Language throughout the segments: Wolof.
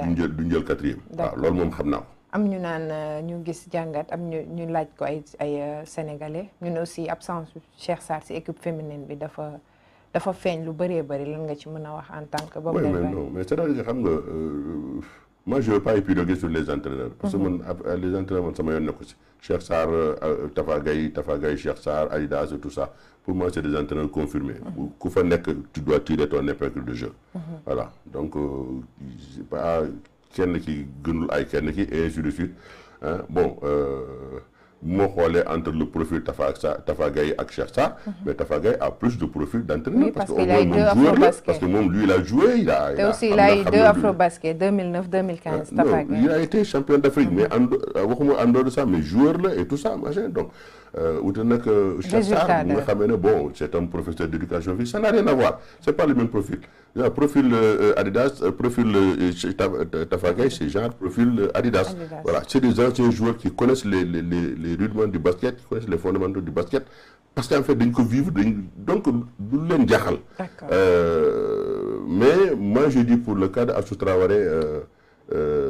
duñ jël quatrième. waaw loolu moom xam naa ko. am ñu naan ñu gis jàngat am ñu laaj ko ay sénégalais ñun aussi absence Cheikh Sarr si équipe féminine bi dafa feeñ lu bëree bëri lan nga ci mën a wax en tant que. boobu mais non mais c'est-à-dire xam nga moi je veux pas épiloguer sur les entraîneurs. parce que man les entraîneurs man sama yoon nekku si. Cheikh Sarr Tafa Gaye Cheikh Sarr Adidas et tout ça pour moi c'est des entraîneurs confirmés. ku fa nekk tu dois tirer ton épingle de jeu. voilà donc pas kenn ki gënul ay kenn ki et ainsi de suite bon moo xoolee entre le profil Tafa Gaye ak Cheikh Sarr. mais Tafa Gaye a plus de profil d'entraîneur. Oui, parce qu'il a eu deux Afro-Basket. Parce que moom lui il a joué il a eu deux Afro-Basket 2009 2015. Tafa Gaye il a été champion d'Afrique mais waxuma en dehors de ça mais joueur là et tout ça machin donc wute nag Cheikh Sarr nga xamee ne bon c'est un professeur d'éducation physique ça n'a rien à voir c'est pas le même profil. Profil Adidas, profil Tafa Gaye, c'est genre profil Adidas. Voilà, c'est des anciens joueurs qui connaissent les rudiments du basket, qui connaissent les fondamentaux du basket, parce qu'en fait, ils vivent, donc, nous l'en diachal. Mais moi, je dis pour le cas d'Assou Traoré,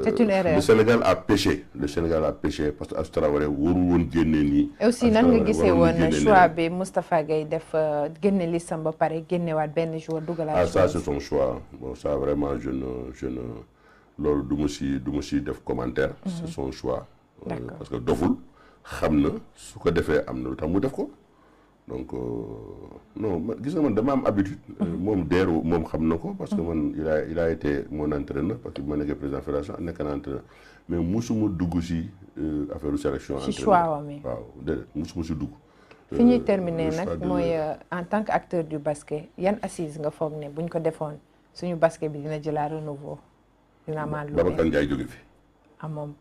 c'est une erreur. Le Sénégal a péché. Le Sénégal a péché parce que Assou Traoré warul woon génne nii. Et aussi nan nga gisee woon choix bi Moustapha Gaye def génne listam ba pare génnewaat benn joueur dugalaat. Ah ça c'est son choix. Bon ça vraiment je ne loolu du ma si def commentaire. C'est son choix. Parce que doful xam na su ko defee am na lu tax mu def ko. Donc non gis nga man dama am habitude. moom deeru moom xam na ko parce que man il a été mon entraîneur parce que ma nekkee président fédération nekk na entraîneur mais musuma dugg si affaire sélection. ci choix wam waaw déedéet musuma si dugg. fi ñuy terminer nag mooy en tant qu'acteur du basket yan assise nga foog ne buñ ko defoon suñu basket bi dina jëlaat renouveau dina amaat lu Babacar Ndiaye jóge fi. ah moom.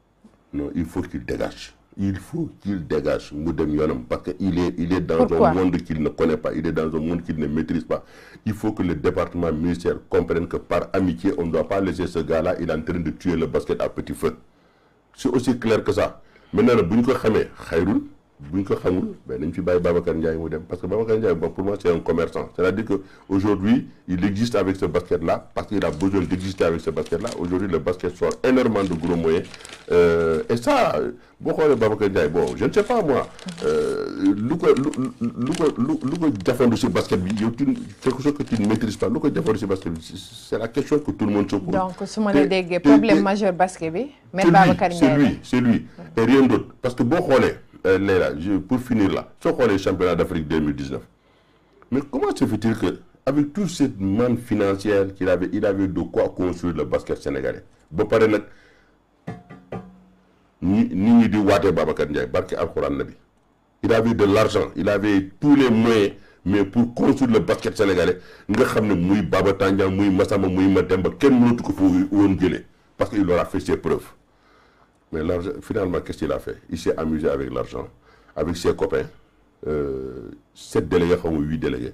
non il faut qu'il dégage. Il faut qu'il dégage mu dem yoonam parce que il est dans un monde qu'il ne connaît pas, il est dans un monde qu'il ne maîtrise pas. Il faut que le département ministère comprenne que par amitié, on ne doit pas laisser ce gars-là, il est en train de tuer le basket à petit feu. C'est aussi clair que ça. Maintenant, si on le sait, bu ñu ko xamul ben nañ fi bàyyi Babacar Ndiaye mu dem parce que Babacar Ndiaye pour moi c'est un commerçant, c'est-à-dire que aujourd'hui il existe avec ce basket là parce qu'il a besoin d'exister avec ce basket là. Aujourd'hui le basket sort énormément de gros moyens et ça boo xoolee Babacar Ndiaye bon je ne sais pas moi lu ko jafandu si basket bi yow quelque chose que tu ne maîtrises pas lu ko jafandu si basket bi c'est la question que tout le monde se pose. Donc su ma la déggee problème majeur basket bi mais Babacar Ndiaye c'est lui et rien d'autre parce que boo xoolee Leila, pour finir là, sur les championnats d'Afrique 2019. Mais comment se fait-il que, avec toute cette manne financière il avait de quoi construire le basket sénégalais. Bon, par exemple, ni di Wate Babacar Ndiaye, Barke Al-Quran Nabi. Il avait de l'argent, il avait tous les moyens, mais pour construire le basket sénégalais, nous savons que Baba Tandian, Massama, Matemba, quel monde que vous voulez, parce qu'il aura fait ses preuves. Mais finalement, qu'est-ce qu'il a fait? Il s'est amusé avec l'argent, avec ses copains. 7 délégués, 8 délégués.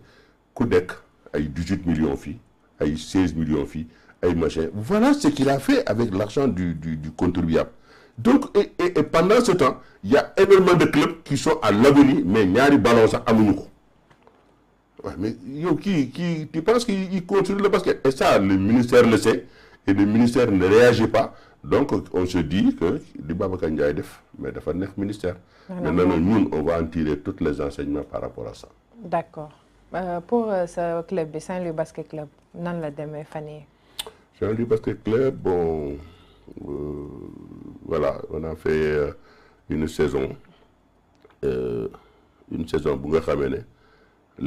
Koudek, avec 18 millions de filles, avec 16 millions de filles, avec machin. Voilà ce qu'il a fait avec l'argent du contribuable. Donc, et pendant ce temps, il y a énormément de clubs qui sont à l'avenir, mais il y a des ballons à Amounouko. Ouais, mais tu penses qu'il continue le basket? Et ça, le ministère le sait, et le ministère ne réagit pas. Donc, on se dit que du Babacar Ndiaye def, mais il faut un ministère. Maintenant, nous, on va en tirer tous les enseignements par rapport à ça. D'accord. Pour ce club, Saint-Louis Basket Club, nan la demee Fanny? Saint-Louis Basket Club, bon, voilà, on a fait une saison. Une saison, bu nga xamee ne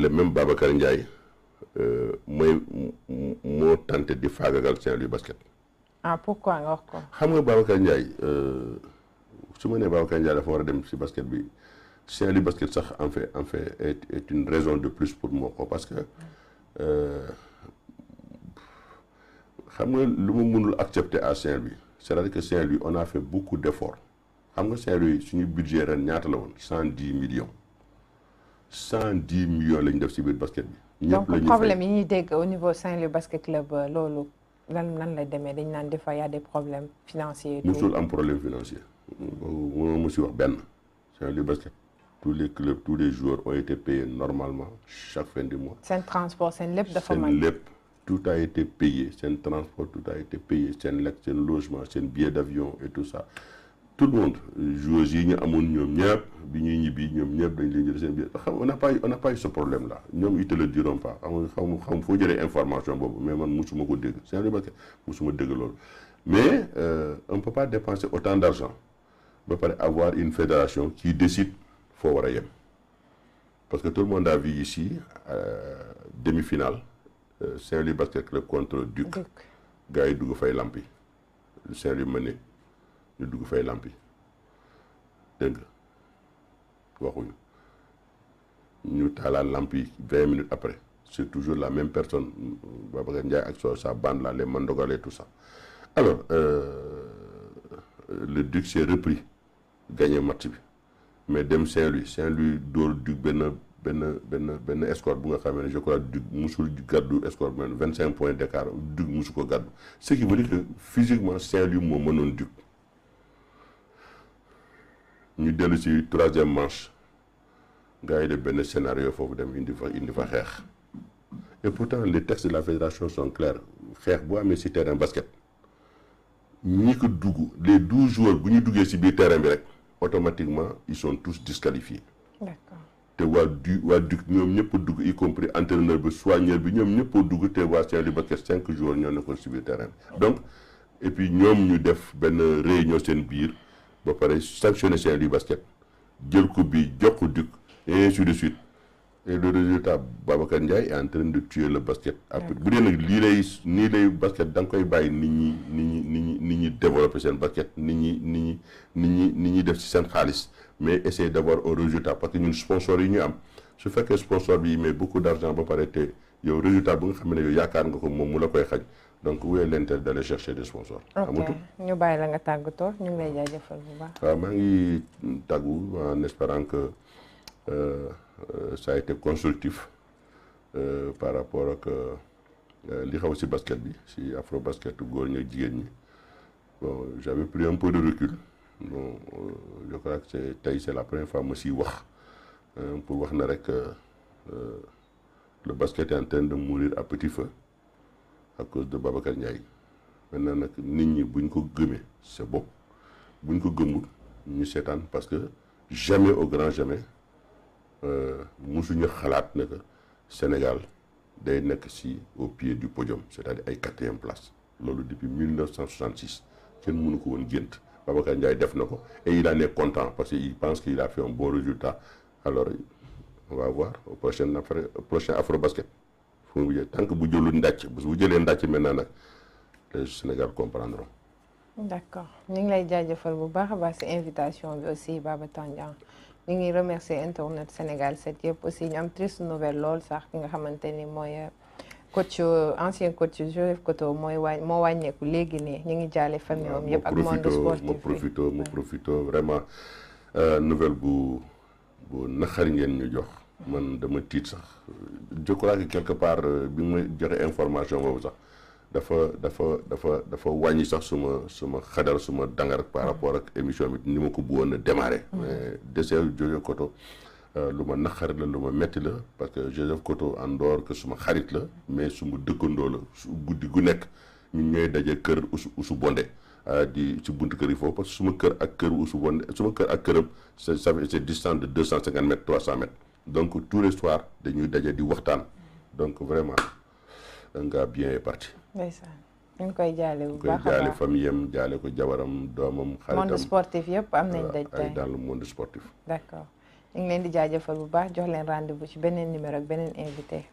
le même Babacar Ndiaye moo tenté de faagagal Saint-Louis Basket. Ah, pourquoi nga wax ko? Xam nga Babacar Ndiaye su ma nee Babacar Ndiaye dafa war a dem si basket bi Saint-Louis Basket sax en fait est une raison de plus pour moi parce que xam nga lu ma mënul accepter à Saint-Louis c'est-à-dire que Saint-Louis on a fait beaucoup d'efforts xam nga Saint-Louis suñu budget ren ñaata la woon 110 millions 110 millions lañ def si biir basket bi. Donc problème yi ñuy dégg au niveau Saint-Louis Basket Club loolu nan lay demee dañ naan des fois y a des problèmes financiers. musul am problème financier mënoo ma si wax benn Saint-Louis Basket tous les clubs tous les joueurs ont été payés normalement chaque fin du mois. seen transport seen lépp dafa seen lépp tout a été payé seen transport tout a été payé seen lekk seen logement seen billet d'avion et tout ça tout le monde joueurs yi ñu amoon ñoom ñëpp bi ñuy ñibbi ñoom ñëpp dañ leen jël seen billet xam on n'a pas eu ce problème là ñoom ils te le diront pas xam foo jëlee information boobu mais man musuma ko dégg c'est vrai que musuma dégg loolu mais on peut pas dépenser autant d'argent ba pare avoir une fédération qui décide foo war a yem parce que tout le monde a vu ici demi-finale Saint-Louis Basket Club contre Duc gars yi dugg fay lampi Saint-Louis mené ñu dugg fay lampi dégg nga waxuñu ñu taalaat lampi 20 minutes après c'est toujours la même personne Babacar Ndiaye ak sa bande là les Mandogale et tout ça alors le Duc s'est repris gagné match bi mais dem Saint-Louis dóor Duc benn escorte bu nga xamee ne je crois Duc musul gàddu escorte benn 25 points d'écart Duc musu ko gàddu ce qui veut dire que physiquement Saint-Louis moo mënoon Duc ñu dellu ci troisième manche gars yi de benn scénario foofu dem indi fa xeex et pourtant les textes de la fédération sont clairs xeex bu amee ci terrain basket ñi ko dugg les 12 joueurs bu ñu duggee ci biir terrain bi rek automatiquement ils sont tous disqualifiés. D'accord. te waa Duc ñoom ñëpp a dugg y compris entraîneur bi soigneur bi ñoom ñëpp a dugg te waa Saint-Louis Basket 5 joueurs ñoo nekkoon ci biir terrain bi donc et puis ñoom ñu def benn réunion seen biir ba pare sanctionner Saint-Louis Basket jël ko bi jox ko Duc et ainsi de suite et le résultat Babacar Ndiaye est en train de tuer le basket. après bu dee nag nii lay basket da nga koy bàyyi nit ñi développer seen basket nit ñi def ci seen xaalis mais essayer d'avoir un résultat parce que ñun sponsor yi ñu am su fekkee sponsor bi mais beaucoup d'argent ba pare te yow résultat bu nga xam ne yow yaakaar nga ko moom mu la koy xañ donc où est l'intérêt d'aller chercher des sponsors. ok ñu bàyyi la nga tàggatoo ñu ngi lay jaajëfal bu baax. waaw maa ngi tàggu en espérant que ça a été constructif par rapport ak li xaw ci basket bi ci afro basket góor ñi ak jigéen ñi bon j'avais pris un peu de recul bon je crois que c'est la première fois ma ciy wax pour wax na rek le basket est en train de mourir à petit feu à cause de Babacar Ndiaye maintenant nag nit ñi buñ ko gëmee c'est bon buñ ko gëmul ñu seetaan parce que jamais au grand jamais musuñu xalaat ne que Sénégal day nekk ci au pied du podium c'est-à-dire ay 4e place loolu depuis 1966 kenn mënu ko woon gént Babacar Ndiaye def na ko et il en est content parce que il pense qu'il a fait un bon résultat alors on va voir au prochain Afrobasket fu mu jël tant que bu jëlul ndàcc bu jëlee ndàcc maintenant nag les Sénégal comprendront. d'accord ñu ngi lay jaajëfal bu baax a baax ci invitation bi aussi Baba Tandian ñu ngi remercier internet Sénégal 7 yëpp aussi ñu am triste nouvelle lool sax ki nga xamante ni mooy ancien coach Joseph Koto moo wàññeeku léegi ne ñu ngi jaale famille am yëpp ak monde sportif mu profito vraiment nouvelle bu naxari ngeen ñu jox man dama tiit sax je crois que quelque part bi ma joxe information boobu sax dafa wàññi sax suma xadar suma dangar par rapport ak émission bi ni ma ko bëggoon a démarrer mais décès Joseph Koto lu ma naqari la lu ma metti la parce que Joseph Koto en dehors que suma xarit la mais suma dëkkandoo la guddi gu nekk ñun ñooy daje kër Usu Bonde di ci buntu kër yi foofu parce que suma kër ak kër Usu Bonde suma kër ak këram c'est distant de 250 mètres 300 mètres donc tous les soirs dañuy daje di waxtaan donc vraiment un gars bien est parti. ndeysaan ñu ngi koy jaale bu baax a baax jaale famille am jaale ko jabaram doomam xaritam monde sportif yëpp am nañ daj tey dans le monde sportif. d'accord ñu ngi leen di jaajëfal bu baax jox leen rendez-vous ci beneen numéro ak beneen invité.